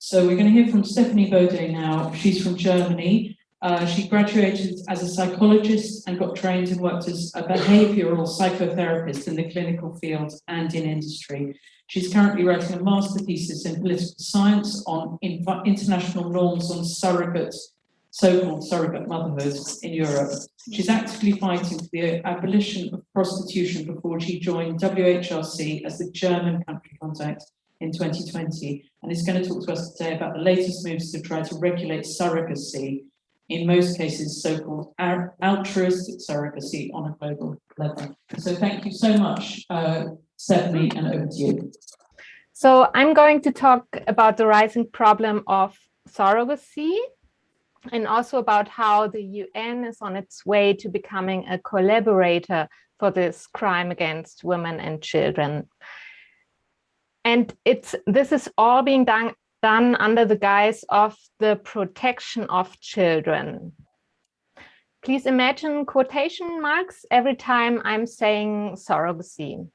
So we're going to hear from Stefanie Bode now. She's from Germany. She graduated as a psychologist and got trained and worked as a behavioural psychotherapist in the clinical field and in industry. She's currently writing a master thesis in political science on international norms on so-called surrogate motherhood in Europe. She's actively fighting for the abolition of prostitution before she joined WHRC as the German country contact in 2020, and is going to talk to us today about the latest moves to try to regulate surrogacy, in most cases so-called altruistic surrogacy on a global level. So thank you so much, Stefanie, and over to you. So I'm going to talk about the rising problem of surrogacy, and also about how the UN is on its way to becoming a collaborator for this crime against women and children. And this is all being done under the guise of the protection of children. Please imagine quotation marks every time I'm saying surrogacy.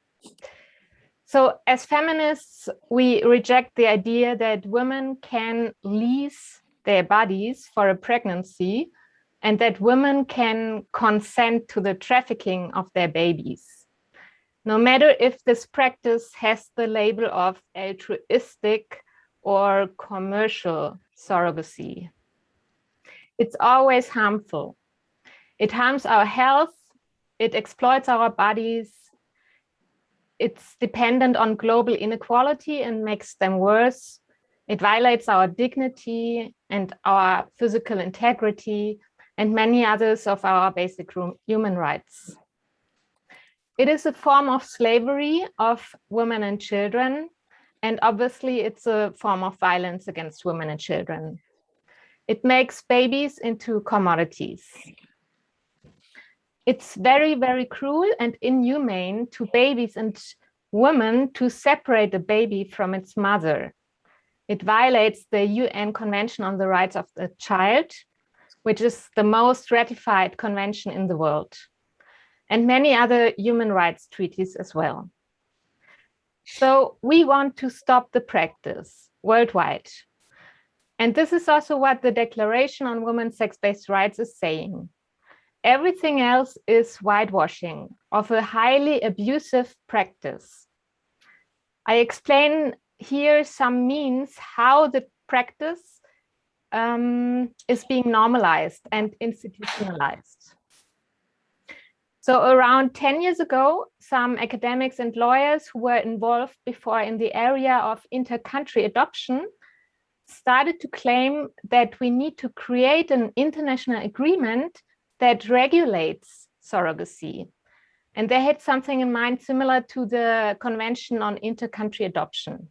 So as feminists, we reject the idea that women can lease their bodies for a pregnancy and that women can consent to the trafficking of their babies, no matter if this practice has the label of altruistic or commercial surrogacy. It's always harmful. It harms our health, it exploits our bodies, it's dependent on global inequality and makes them worse. It violates our dignity and our physical integrity and many others of our basic human rights. It is a form of slavery of women and children, and obviously it's a form of violence against women and children. It makes babies into commodities. It's very, very cruel and inhumane to babies and women to separate a baby from its mother. It violates the UN Convention on the Rights of the Child, which is the most ratified convention in the world, and many other human rights treaties as well. So we want to stop the practice worldwide. And this is also what the Declaration on Women's Sex-Based Rights is saying. Everything else is whitewashing of a highly abusive practice. I explain here some means how the practice is being normalized and institutionalized. So around 10 years ago, some academics and lawyers who were involved before in the area of inter-country adoption started to claim that we need to create an international agreement that regulates surrogacy. And they had something in mind similar to the Convention on Inter-Country Adoption.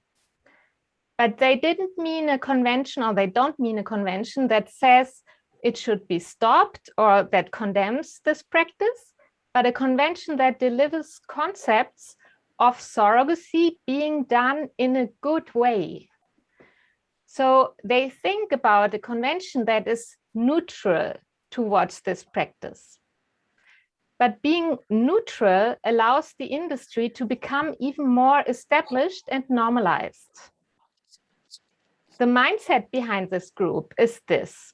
But they didn't mean a convention, or they don't mean a convention that says it should be stopped or that condemns this practice, but a convention that delivers concepts of surrogacy being done in a good way. So they think about a convention that is neutral towards this practice. But being neutral allows the industry to become even more established and normalized. The mindset behind this group is this: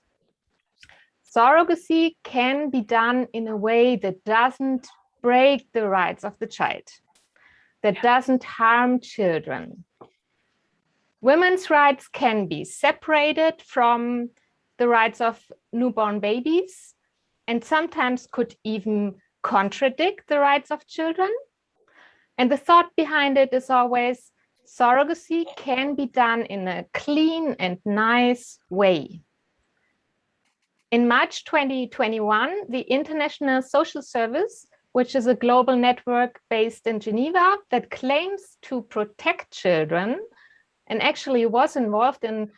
surrogacy can be done in a way that doesn't break the rights of the child, that doesn't harm children. Women's rights can be separated from the rights of newborn babies, and sometimes could even contradict the rights of children. And the thought behind it is always surrogacy can be done in a clean and nice way. In March 2021, the International Social Service, which is a global network based in Geneva that claims to protect children and actually was involved in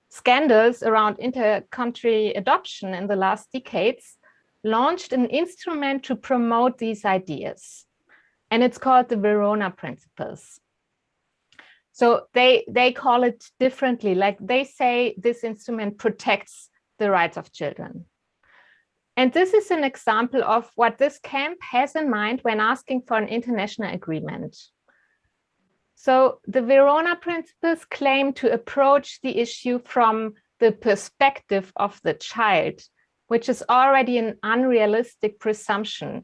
scandals around inter-country adoption in the last decades, launched an instrument to promote these ideas. And it's called the Verona Principles. So they call it differently, like they say this instrument protects the rights of children. And this is an example of what this camp has in mind when asking for an international agreement. So the Verona Principles claim to approach the issue from the perspective of the child, which is already an unrealistic presumption,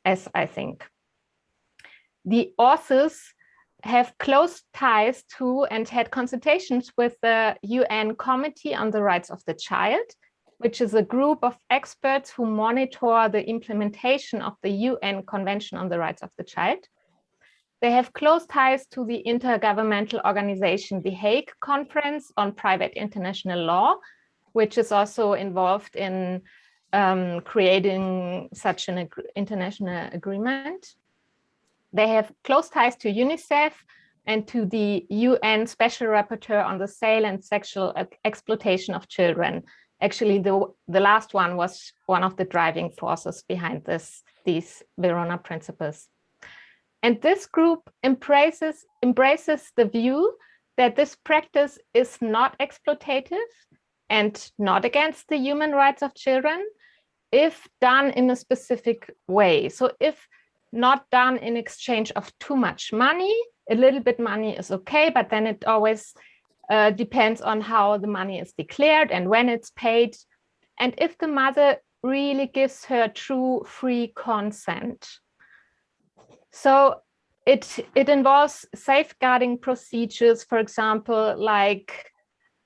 as I think. The authors have close ties to and had consultations with the UN Committee on the Rights of the Child, which is a group of experts who monitor the implementation of the UN Convention on the Rights of the Child. They have close ties to the intergovernmental organization, the Hague Conference on Private International Law, which is also involved in creating such an international agreement. They have close ties to UNICEF and to the UN Special Rapporteur on the sale and sexual exploitation of children. Actually, the last one was one of the driving forces behind these Verona Principles. And this group embraces the view that this practice is not exploitative and not against the human rights of children if done in a specific way. So if not done in exchange of too much money, a little bit money is okay, but then it always depends on how the money is declared and when it's paid. And if the mother really gives her true free consent. So it involves safeguarding procedures, for example, like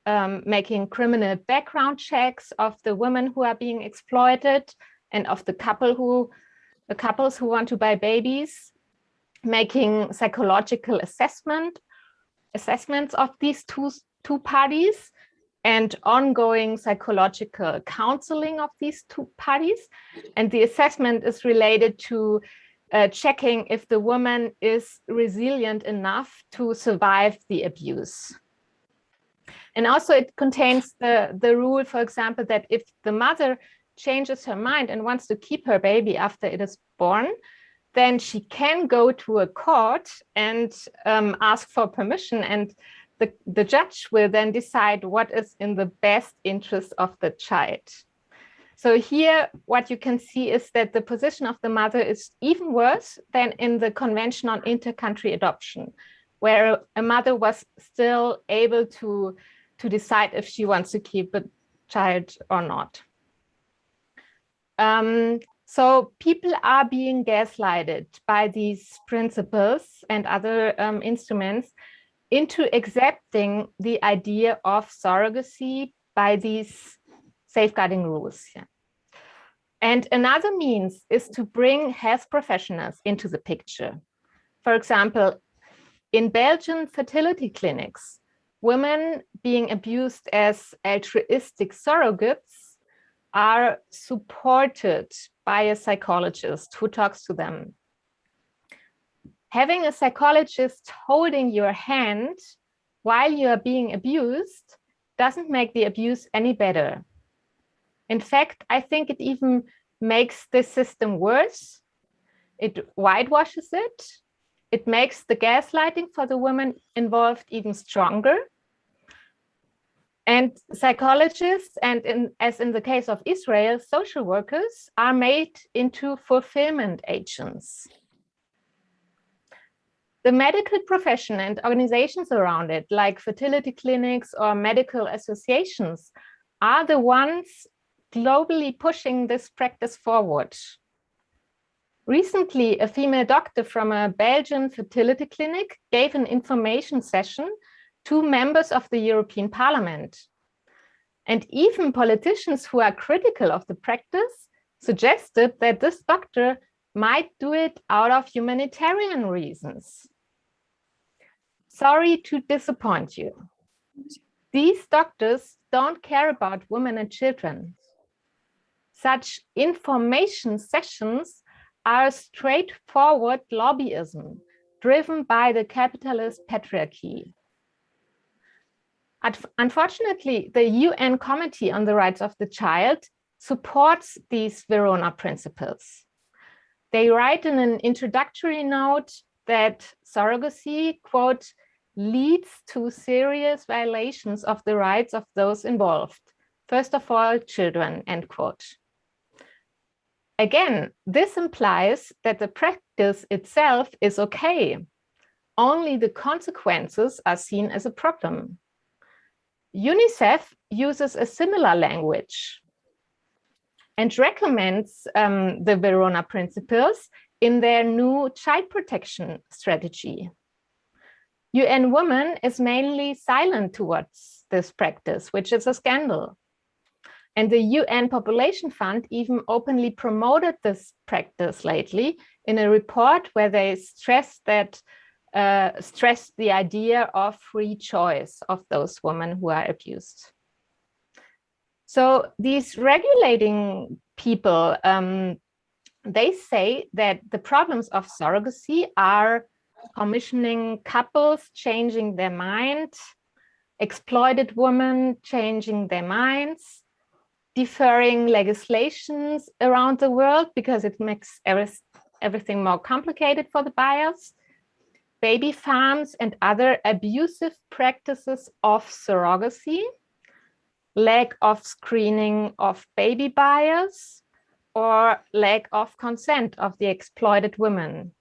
making criminal background checks of the women who are being exploited and of the couples who want to buy babies, making psychological assessments of these two parties, and ongoing psychological counseling of these two parties. And the assessment is related to checking if the woman is resilient enough to survive the abuse. And also it contains the rule, for example, that if the mother changes her mind and wants to keep her baby after it is born, then she can go to a court and ask for permission, and the judge will then decide what is in the best interest of the child. So here, what you can see is that the position of the mother is even worse than in the Convention on Inter-Country Adoption, where a mother was still able to decide if she wants to keep a child or not. So people are being gaslighted by these principles and other instruments into accepting the idea of surrogacy by these safeguarding rules. Yeah. And another means is to bring health professionals into the picture. For example, in Belgian fertility clinics, women being abused as altruistic surrogates are supported by a psychologist who talks to them. Having a psychologist holding your hand while you are being abused doesn't make the abuse any better. In fact, I think it even makes the system worse. It whitewashes it. It makes the gaslighting for the women involved even stronger. And psychologists, and as in the case of Israel, social workers are made into fulfillment agents. The medical profession and organizations around it, like fertility clinics or medical associations, are the ones globally pushing this practice forward. Recently, a female doctor from a Belgian fertility clinic gave an information session to members of the European Parliament. And even politicians who are critical of the practice suggested that this doctor might do it out of humanitarian reasons. Sorry to disappoint you. These doctors don't care about women and children. Such information sessions are straightforward lobbyism driven by the capitalist patriarchy. Unfortunately, the UN Committee on the Rights of the Child supports these Verona Principles. They write in an introductory note that surrogacy, quote, leads to serious violations of the rights of those involved, first of all, children, end quote. Again, this implies that the practice itself is okay. only the consequences are seen as a problem. UNICEF uses a similar language and recommends the Verona Principles in their new child protection strategy. UN Women is mainly silent towards this practice, which is a scandal. And the UN Population Fund even openly promoted this practice lately in a report where they stressed the idea of free choice of those women who are abused. So these regulating people, they say that the problems of surrogacy are commissioning couples changing their mind, exploited women changing their minds, deferring legislations around the world because it makes everything more complicated for the buyers, baby farms and other abusive practices of surrogacy, lack of screening of baby buyers, or lack of consent of the exploited women.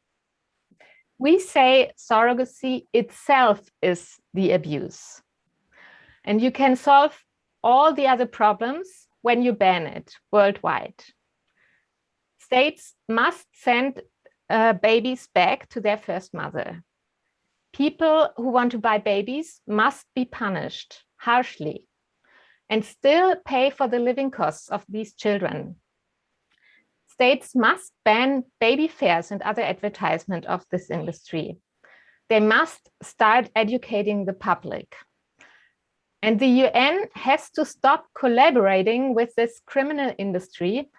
We say surrogacy itself is the abuse. And you can solve all the other problems when you ban it worldwide. States must send babies back to their first mother. People who want to buy babies must be punished harshly and still pay for the living costs of these children. States must ban baby fairs and other advertisement of this industry. They must start educating the public. And the UN has to stop collaborating with this criminal industry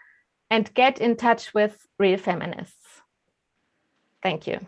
and get in touch with real feminists. Thank you.